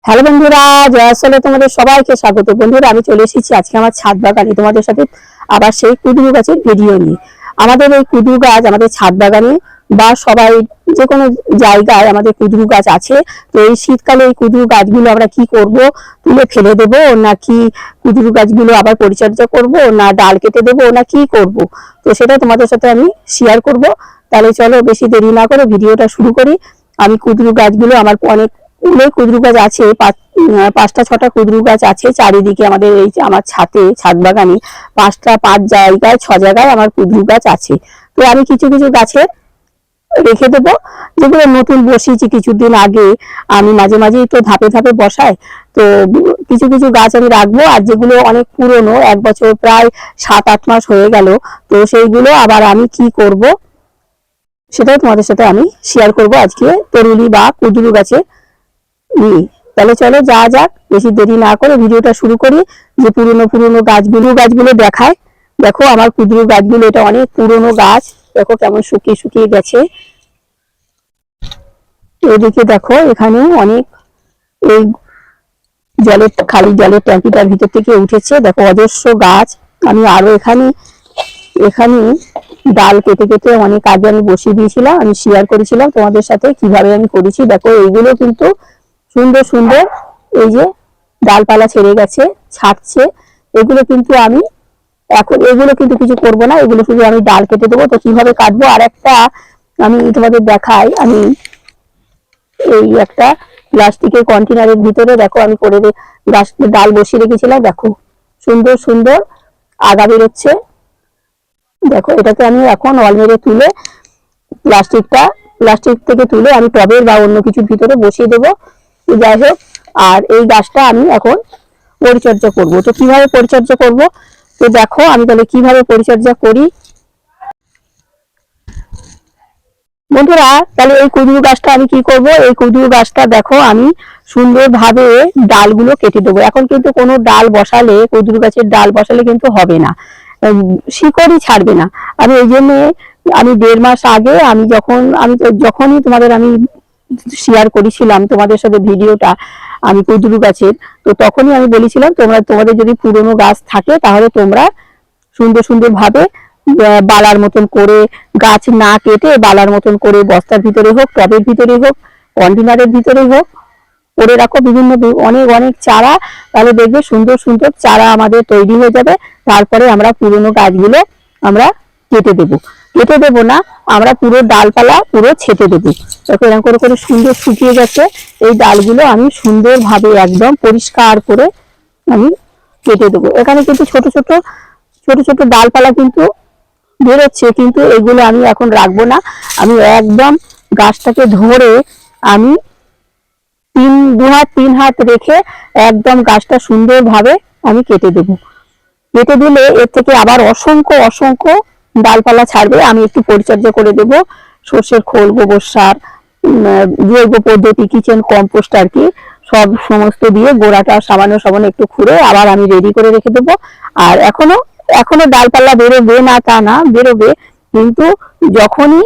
Hello বন্ধুরা, জয়াসলে তোমাদের সবাইকে স্বাগত। বন্ধুরা, আমি চলে এসেছি আজকে আমার ছাদ বাগানে তোমাদের সাথে আবার সেই কুদরু গাছের ভিডিও নিয়ে। আমাদের এই কুদরু গাছ আমাদের ছাদ বাগানে বা সবাই যে কোনো জায়গায় আমাদের কুদরু গাছ আছে। তো এই শীতকালে এই কুদরু গাছগুলো আমরা কি করব, তুলে ফেলে দেব নাকি কুদরু গাছগুলো আবার পরিচর্যা করব, না ডাল কেটে দেবো, না কি করব, তো সেটা তোমাদের সাথে আমি শেয়ার করব। তাহলে চলো বেশি দেরি না করে ভিডিওটা শুরু করি। আমি কুদরু গাছগুলো আমার অনেক কুদরু গাছ আছে, পাঁচটা ছটা কুদরু গাছ আছে চারিদিকে আমাদের এই আমার ছাদ বাগানে। পাঁচ জায়গায় 6 জায়গায় আমার কুদরু গাছ আছে। তো আমি কিছু কিছু গাছে রেখে দেবো, যেগুলো নতুন বসিয়েছি কিছুদিন আগে। আমি মাঝে মাঝেই তো ধাপে ধাপে বসাই। তো কিছু কিছু গাছ আমি রাখবো, আর যেগুলো অনেক পুরনো, 1 বছর প্রায় 7-8 মাস হয়ে গেল, তো সেইগুলো আবার আমি কি করব সেটাও তোমাদের সাথে আমি শেয়ার করব আজকে তরুলি বা কুদরু গাছে নিয়ে। তাহলে চলো যা যাক, বেশি দেরি না করে ভিডিওটা শুরু করি। যে পুরনো গাছগুলো দেখায়। দেখো আমার কুদরু গাছগুলো, এটা অনেক পুরনো গাছ। দেখো কেমন শুকিয়ে শুকিয়ে গেছে। এদিকে দেখো এখানে অনেক এই খালি জলের ট্যাঙ্কিটার ভিতর থেকে উঠেছে। দেখো অজস্র গাছ। আমি আরো এখানে এখানে ডাল কেটে কেটে অনেক আগে আমি বসিয়ে দিয়েছিলাম, আমি শেয়ার করেছিলাম তোমাদের সাথে কিভাবে আমি করেছি। দেখো এইগুলো কিন্তু সুন্দর সুন্দর এই যে ডালপালা ছেড়ে গেছে, ছাড়ছে। এগুলো কিন্তু আমি এখন এগুলো কিন্তু কিছু করব না, এগুলো শুধু আমি ডাল কেটে দেবো। তো কিভাবে কাটবো আর একটা আমি তোমাদের দেখাই। আমি এই একটা প্লাস্টিকের কন্টেনারের ভিতরে দেখো আমি করে গাছ ডাল বসিয়ে রেখেছিলাম। দেখো সুন্দর সুন্দর আগা বেরোচ্ছে। দেখো এটাকে আমি এখন অলমেরে তুলে প্লাস্টিক থেকে তুলে আমি টবের বা অন্য কিছুর ভিতরে বসিয়ে দেবো। যাই হোক, আর এই গাছটা আমি এখন পরিচর্যা করব। তো কিভাবে পরিচর্যা করব, তো দেখো আমি তাহলে কিভাবে পরিচর্যা করি বন্ধুরা। তাহলে এই কুদরু গাছটা আমি কি করব, এই কুদরু গাছটা দেখো আমি সুন্দরভাবে ডালগুলো কেটে দেবো। এখন কিন্তু কোনো ডাল বসালে, কুদরু গাছের ডাল বসালে কিন্তু হবে না, শিকড়ই ছাড়বে না। আমি এই জন্য আমি 1.5 মাস আগে যখনই তোমাদের আমি শেয়ার করেছিলাম তোমাদের সাথে ভিডিওটা আমি কুদরু গাছের, তো তখনই আমি বলেছিলাম তোমাদের যদি পুরনো গাছ থাকে তাহলে তোমরা সুন্দর সুন্দর ভাবে বালার মতন করে, গাছ না কেটে বালার মতন করে বস্তার ভিতরে হোক, টবের ভিতরে হোক, কন্টেনারের ভিতরে হোক করে রাখো বিভিন্ন অনেক অনেক চারা। তাহলে দেখবে সুন্দর সুন্দর চারা আমাদের তৈরি হয়ে যাবে। তারপরে আমরা পুরনো গাছগুলো আমরা কেটে দেবো না, আমরা পুরো ডালপালা পুরো ছেটে দেবো। এরকম করে করে সুন্দর শুকিয়ে গেছে। এই ডালগুলো আমি সুন্দরভাবে একদম পরিষ্কার করে আমি কেটে দেবো। এখানে কিন্তু ছোট ছোট ছোট ছোট ডালপালা কিন্তু বেরোচ্ছে, কিন্তু এগুলো আমি এখন রাখবো না। আমি একদম গাছটাকে ধরে আমি 2 হাত 3 হাত রেখে একদম গাছটা সুন্দরভাবে আমি কেটে দেবো। কেটে দিলে এর থেকে আবার অসংখ্য অসংখ্য ডালপালা ছাড়বে। আমি একটু পরিচর্যা করে দেব, সর্ষের খোল, গোবর সার, জৈব পদ্ধতি কিচেন কম্পোস্ট আর কি, সমস্ত দিয়ে গোড়াটা সামান্য সামান্য একটু খুঁড়ে আবার আমি রেডি করে রেখে দেবো। আর এখনো ডালপালা বেরোবে না তা না, বেরোবে। কিন্তু যখনই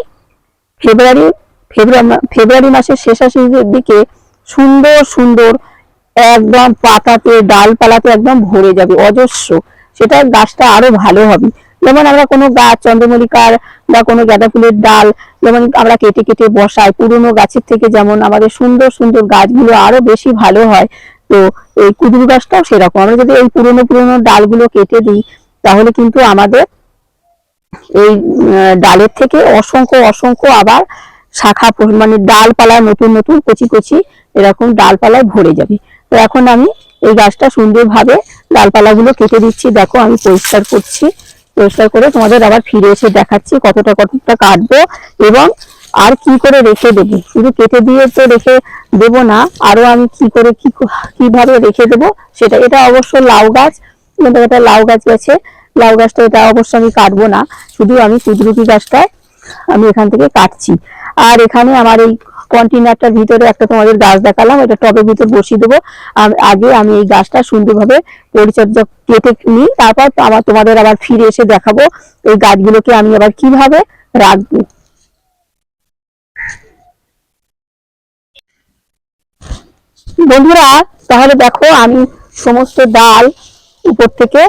ফেব্রুয়ারি ফেব্রুয়ারি মাসের শেষাশেষের দিকে সুন্দর সুন্দর একদম পাতাতে ডালপালাতে একদম ভরে যাবে অজস্র, সেটা গাছটা আরো ভালো হবে। যেমন আমরা কোনো গাছ চন্দ্রমল্লিকার বা কোনো গাঁদা ফুলের ডাল যেমন আমরা কেটে কেটে বসাই, পুরনো গাছের থেকে যেমন আমাদের সুন্দর সুন্দর গাছগুলো আরো বেশি ভালো হয়। তো এই কুদরু গাছটাও সেরকম, আমরা যদি এই পুরনো পুরনো ডালগুলো কেটে দিই তাহলে কিন্তু আমাদের এই ডালের থেকে অসংখ্য অসংখ্য আবার শাখা, মানে ডালপালা নতুন নতুন কচি কচি এরকম ডালপালায় ভরে যাবে। তো এখন আমি এই গাছটা সুন্দরভাবে ডালপালাগুলো কেটে দিচ্ছি। দেখো আমি পরিষ্কার করছি, পরিষ্কার করে তোমাদের আবার ফিরে এসে দেখাচ্ছি কতটা কতটা কাটবো এবং আর কি করে রেখে দেবো। শুধু কেটে দিয়ে তো রেখে দেবো না, আরো আমি কিভাবে রেখে দেবো সেটা। এটা অবশ্য লাউ গাছ, এটা লাউ গাছ গেছে। লাউ গাছটা এটা অবশ্য আমি কাটবো না, শুধু আমি কুদরুকি গাছটা আমি এখান থেকে কাটছি। আর এখানে আমার এই কন্টেনারটার ভিতরে একটা তোমাদের গাছ দেখালাম, এটা টবের ভিতর বসিয়ে দেবো। আগে আমি এই গাছটা সুন্দরভাবে পরিচর্যা কেটে নিই, তারপর তোমাদের আবার ফিরে এসে দেখাবো এই গাছগুলোকে আমি আবার কিভাবে রাখবো। বন্ধুরা তাহলে দেখো আমি সমস্ত ডাল উপর থেকে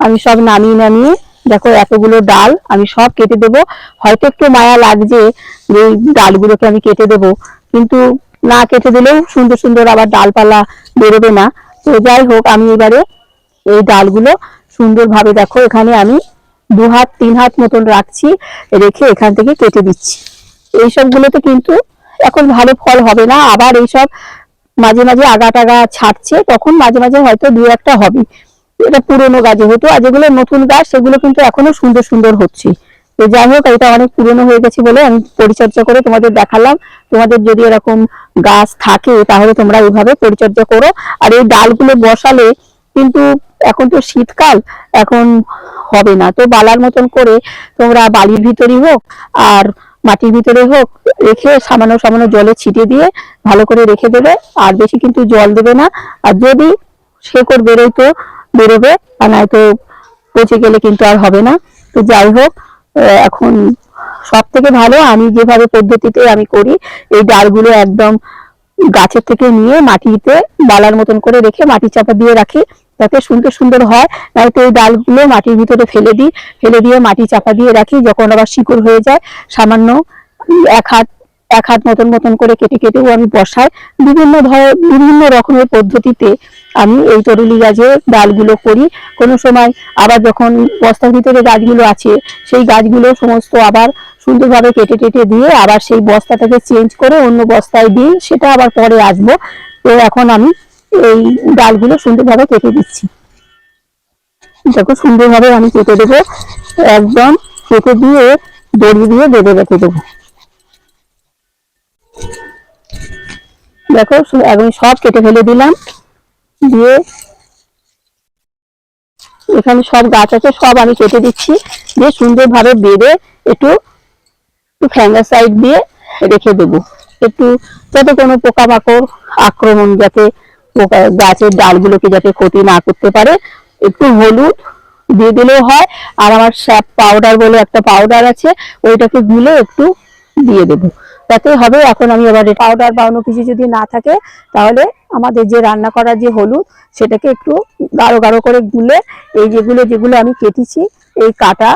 আমি সব নামিয়ে নামিয়ে দেখো এতগুলো ডাল আমি সব কেটে দেব। হয়তো একটু মায়া লাগছে যে এই ডালগুলোকে আমি কেটে দেব, কিন্তু না কেটে দিলেও সুন্দর সুন্দর আবার ডালপালা বেরোবে না। তো যাই হোক আমি এবারে এই ডালগুলো সুন্দরভাবে দেখো এখানে আমি 2 হাত 3 হাত মতন রাখছি, রেখে এখান থেকে কেটে দিচ্ছি। এইসবগুলোতে কিন্তু এখন ভালো ফল হবে না, আবার এইসব মাঝে মাঝে আগা টাগা ছাড়ছে, তখন মাঝে মাঝে হয়তো 2-1টা হবে। এটা পুরোনো গাছে হতো, আর যেগুলো নতুন গাছ সেগুলো কিন্তু এখনো সুন্দর সুন্দর হচ্ছে। তো যাই হোক এটা অনেক পুরনো হয়ে গেছে বলে আমি পরিচর্যা করে তোমাদের দেখালাম। তোমাদের যদি এরকম গাছ থাকে তাহলে তোমরা এইভাবে পরিচর্যা করো। আর এই ডালগুলো বসালে কিন্তু এখন তো শীতকাল, এখন হবে না, তো বালার মতন করে তোমরা বাড়ির ভিতরেই হোক আর মাটির ভিতরে হোক রেখে সামান্য সামান্য জলে ছিটিয়ে দিয়ে ভালো করে রেখে দেবে। আর বেশি কিন্তু জল দেবে না। আর যদি শেকড় বেরোয় তো বেরোবে, আর নয়তো পচে গেলে কিন্তু আর হবে না। তো যাই হোক এখন সব থেকে ভালো আমি যেভাবে পদ্ধতিতে আমি করি, এই ডালগুলো একদম গাছের থেকে নিয়ে মাটিতে বালার মতন করে রেখে মাটি চাপা দিয়ে রাখি, যাতে সুন্দর সুন্দর হয়। নয়তো এই ডালগুলো মাটির ভিতরে ফেলে দিই, ফেলে দিয়ে মাটি চাপা দিয়ে রাখি, যখন আবার শিকড় হয়ে যায় সামান্য 1 হাত 1 হাত মতন মতন করে কেটে কেটেও আমি বসাই। বিভিন্ন রকমের পদ্ধতিতে আমি এই তরুলি গাছের ডালগুলো করি। কোনো সময় আবার যখন বস্তার ভিতরে গাছগুলো আছে সেই গাছগুলো সমস্ত আবার সুন্দরভাবে কেটে কেটে দিয়ে আবার সেই বস্তাটাকে চেঞ্জ করে অন্য বস্তায় দিই, সেটা আবার পরে আসবো। তো এখন আমি এই ডালগুলো সুন্দরভাবে কেটে দিচ্ছি। দেখো সুন্দরভাবে আমি কেটে দেবো, একদম কেটে দিয়ে দড়ি দিয়ে বেঁধে রেখে দেবো। দেখো এখন সব কেটে ফেলে দিলাম, দিয়ে এখানে সব গাছ আছে সব আমি কেটে দিচ্ছি, দিয়ে সুন্দরভাবে বেঁধে একটু ফ্যাঙ্গাসাইড দিয়ে রেখে দেবো, একটু যাতে কোনো পোকামাকড় আক্রমণ যাতে গাছের ডালগুলোকে যাতে ক্ষতি না করতে পারে। একটু হলুদ দিয়ে দিলেও হয়, আর আমার স্যাপ পাউডার বলে একটা পাউডার আছে, ওইটাকে গুলে একটু দিয়ে দেবো, তাতে হবে। এখন আমি এবারে পাউডার বা অন্য কিছু যদি না থাকে তাহলে আমাদের যে রান্না করার যে হলুদ সেটাকে একটু গাঢ় গাঢ় করে গুলে এই যেগুলো যেগুলো আমি কেটেছি এই কাটা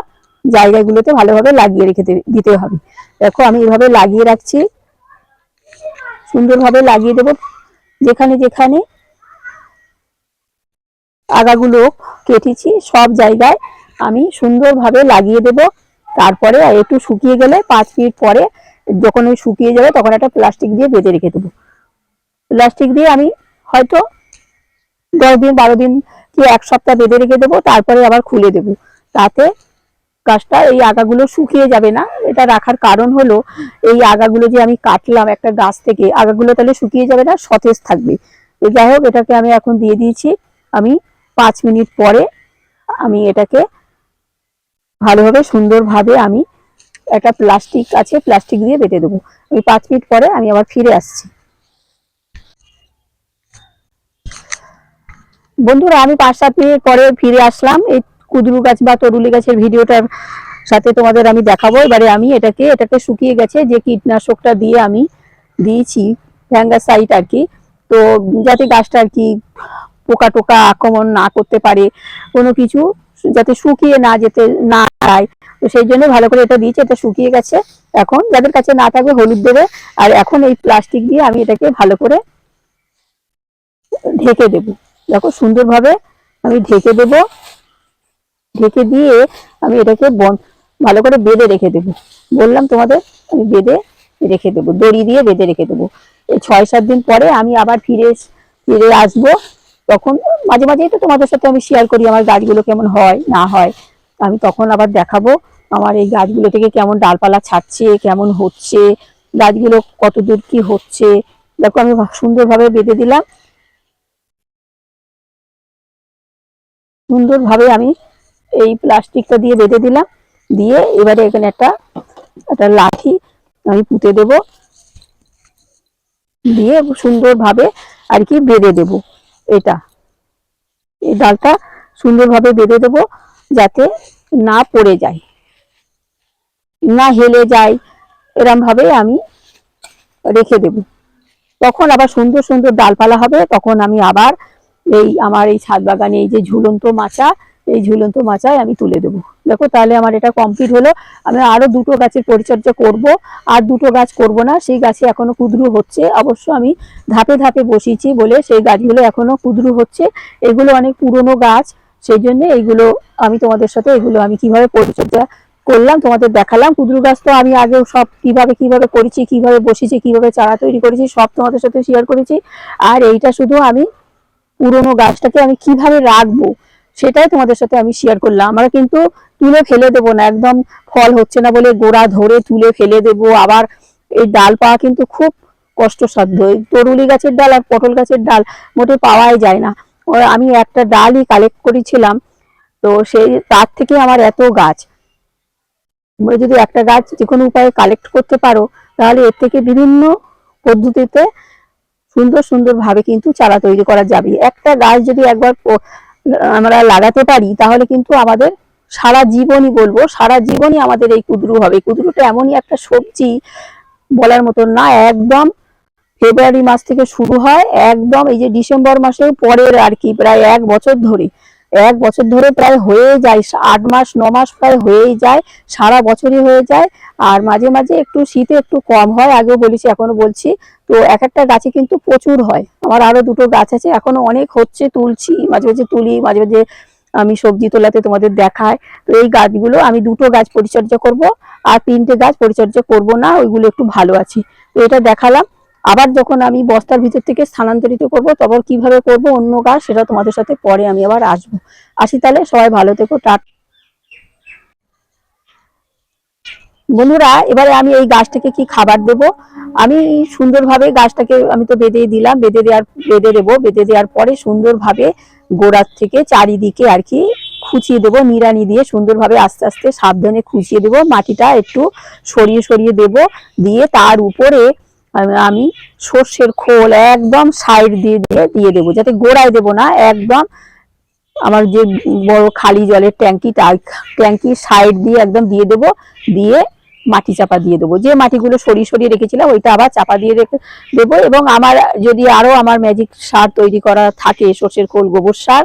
জায়গাগুলোতে ভালোভাবে লাগিয়ে রেখে দিতে হবে। দেখো আমি এভাবে লাগিয়ে রাখছি, সুন্দরভাবে লাগিয়ে দেবো। যেখানে যেখানে আগাগুলো কেটেছি সব জায়গায় আমি সুন্দরভাবে লাগিয়ে দেব। তারপরে একটু শুকিয়ে গেলে 5 মিনিট পরে যখন ওই শুকিয়ে যাবে তখন একটা প্লাস্টিক দিয়ে বেঁধে রেখে দেবো। প্লাস্টিক দিয়ে আমি হয়তো 10 দিন 12 দিন কি 1 সপ্তাহ বেঁধে রেখে দেবো, তারপরে আবার খুলে দেবো। তাতে গাছটা এই আগাগুলো শুকিয়ে যাবে না। এটা রাখার কারণ হলো এই আগাগুলো যে আমি কাটলাম একটা গাছ থেকে, আগাগুলো তাহলে শুকিয়ে যাবে না, সতেজ থাকবে। যাই হোক এটাকে আমি এখন দিয়ে দিয়েছি। আমি 5 মিনিট পরে আমি এটাকে ভালোভাবে সুন্দরভাবে আমি একটা প্লাস্টিক আছে প্লাস্টিক দিয়ে বেঁধে দেবো। আমি 5 মিনিট পরে আমি আবার ফিরে আসছি। বন্ধুরা আমি 5-7 মিনিট পরে ফিরে আসলাম। এই কুদরু গাছ বা তরুলি গাছের ভিডিওটার সাথে তোমাদের আমি দেখাবো। এবারে আমি এটাকে শুকিয়ে গেছে, যে কীটনাশকটা দিয়ে আমি দিয়েছি ফ্যাঙ্গাসাইড আর কি, তো যাতে গাছটা আর কি পোকা টোকা আক্রমণ না করতে পারে, কোনো কিছু যাতে শুকিয়ে না যেতে না যায়, তো সেই জন্য ভালো করে এটা দিয়েছি। এটা শুকিয়ে গেছে, এখন যাদের কাছে না থাকবে হলুদ দেবে। আর এখন এই প্লাস্টিক দিয়ে আমি এটাকে ভালো করে ঢেকে দেবো। দেখো সুন্দরভাবে আমি ঢেকে দেবো, ঢেকে দিয়ে আমি এটাকে ভালো করে বেঁধে রেখে দেবো। বললাম তোমাদের আমি বেঁধে রেখে দেবো, দড়ি দিয়ে বেঁধে রেখে দেবো। এই 6-7 দিন পরে আমি আবার ফিরে আসবো। তখন মাঝে মাঝেই তো তোমাদের সাথে আমি শেয়ার করি আমার গাছগুলো কেমন হয় না হয়, আমি তখন আবার দেখাবো আমার এই গাছগুলো থেকে কেমন ডালপালা ছাড়ছে, কেমন হচ্ছে, গাছগুলো কত দূর কি হচ্ছে। দেখো আমি সুন্দরভাবে বেঁধে দিলাম, সুন্দরভাবে আমি এই প্লাস্টিকটা দিয়ে বেঁধে দিলাম। দিয়ে এবারে এখানে একটা লাঠি আমি পুঁতে দেব, দিয়ে সুন্দরভাবে আর কি বেঁধে দেব। এই ডালটা সুন্দরভাবে বেঁধে দেব যাতে না পড়ে যায়, না হেলে যায়, এরম ভাবে আমি রেখে দেব। তখন আবার সুন্দর সুন্দর ডালপালা হবে, তখন আমি আবার এই আমার এই ছাদ বাগানে এই যে ঝুলন্ত মাচা, এই ঝুলন্ত মাচায় আমি তুলে দেবো। দেখো তাহলে আমার এটা কমপ্লিট হলো। আমি আরো দুটো গাছের পরিচর্যা করব, আর দুটো গাছ করব না, সেই গাছে এখনো কুঁদরু হচ্ছে। অবশ্য আমি ধাপে ধাপে বসিয়েছি বলে সেই গাছগুলো এখনো কুঁদরু হচ্ছে। এগুলো অনেক পুরনো গাছ, সেই জন্য এইগুলো আমি তোমাদের সাথে এগুলো আমি কিভাবে পরিচর্যা করলাম তোমাদের দেখালাম। কুঁদরু গাছ তো আমি আগেও সব কিভাবে কিভাবে করেছি, কিভাবে বসিয়েছি, কিভাবে চারা তৈরি করেছি সব তোমাদের সাথে শেয়ার করেছি। আর এইটা শুধু আমি পুরনো গাছটাকে আমি কিভাবে রাখবো সেটাই তোমাদের সাথে আমি শেয়ার করলাম। আমরা কিন্তু তুলে ফেলে দেবো না, একদম ফল হচ্ছে না বলে গোড়া ধরে তুলে ফেলে দেবো। আবার এই ডাল পাওয়া কিন্তু খুব কষ্টসাধ্য। এই তরুলি গাছের ডাল আর পটল গাছের ডাল মোটে পাওয়াই যায় না। আমি একটা ডালই কালেক্ট করেছিলাম, তো সেই তার থেকে আমার এত গাছ। তোমরা যদি একটা গাছ যে কোনো উপায়ে কালেক্ট করতে পারো, তাহলে এর থেকে বিভিন্ন পদ্ধতিতে সুন্দর সুন্দর ভাবে কিন্তু চারা তৈরি করা যাবে। একটা গাছ যদি একবার আমরা লাগাতে পারি, তাহলে কিন্তু আমাদের সারা জীবনই, বলবো সারা জীবনই আমাদের এই কুঁদরু হবে। কুঁদরুটা এমনই একটা সবজি, বলার মতন না। একদম ফেব্রুয়ারি মাস থেকে শুরু হয়, একদম এই যে ডিসেম্বর মাসের পরের আর কি, প্রায় 1 বছর ধরে, 1 বছর ধরে প্রায় হয়ে যায়, 8 মাস 9 মাস প্রায় হয়েই যায়, সারা বছরই হয়ে যায়। আর মাঝে মাঝে একটু শীতে একটু কম হয়, আগেও বলেছি এখনো বলছি। তো এক একটা গাছে কিন্তু প্রচুর হয়। আমার আরো দুটো গাছ আছে, এখনো অনেক হচ্ছে, তুলছি, মাঝে মাঝে তুলি, মাঝে মাঝে আমি সবজি তোলাতে তোমাদের দেখায়। তো এই গাছগুলো আমি দুটো গাছ পরিচর্যা করব, আর 3টে গাছ পরিচর্যা করব না, ওইগুলো একটু ভালো আছে। তো এটা দেখালাম। আবার যখন আমি বস্তার ভিতর থেকে স্থানান্তরিত করব, তখন কিভাবে করব অন্য গাছ, সেটা তোমাদের সাথে পরে আমি আবার আসবো। আসি তাহলে, সবাই ভালো থেকো, টাটা। বন্ধুরা, এবারে আমি এই গাছটাকে কি খাবার দেব, আমি সুন্দরভাবে গাছটাকে আমি তো বেঁধে দিলাম, বেঁধে দেওয়ার পরে সুন্দরভাবে গোড়ার থেকে চারিদিকে আর কি খুঁচিয়ে দেবো, নিড়ানি দিয়ে সুন্দরভাবে আস্তে আস্তে সাবধানে খুঁচিয়ে দেবো। মাটিটা একটু সরিয়ে সরিয়ে দেব, দিয়ে তার উপরে আমি সর্ষের খোল একদম সাইড দিয়ে দিয়ে দিয়ে দেবো, যাতে গোড়ায় দেবো না, একদম আমার যে বড় খালি জলের ট্যাঙ্কিটা, ট্যাঙ্কির সাইড দিয়ে একদম দিয়ে দেবো। দিয়ে মাটি চাপা দিয়ে দেবো, যে মাটিগুলো সরিয়ে সরিয়ে রেখেছিলাম ওইটা আবার চাপা দিয়ে রেখে দেবো। এবং আমার যদি আরো আমার ম্যাজিক সার তৈরি করা থাকে, সর্ষের খোল, গোবর সার,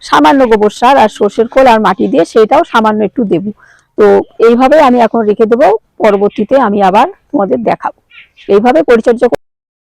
সামান্য গোবর সার আর সর্ষের খোল আর মাটি দিয়ে, সেটাও সামান্য একটু দেবো। তো এইভাবে আমি এখন রেখে দেবো, পরবর্তীতে আমি আবার তোমাদের দেখাবো। এইভাবে পরিচর্যা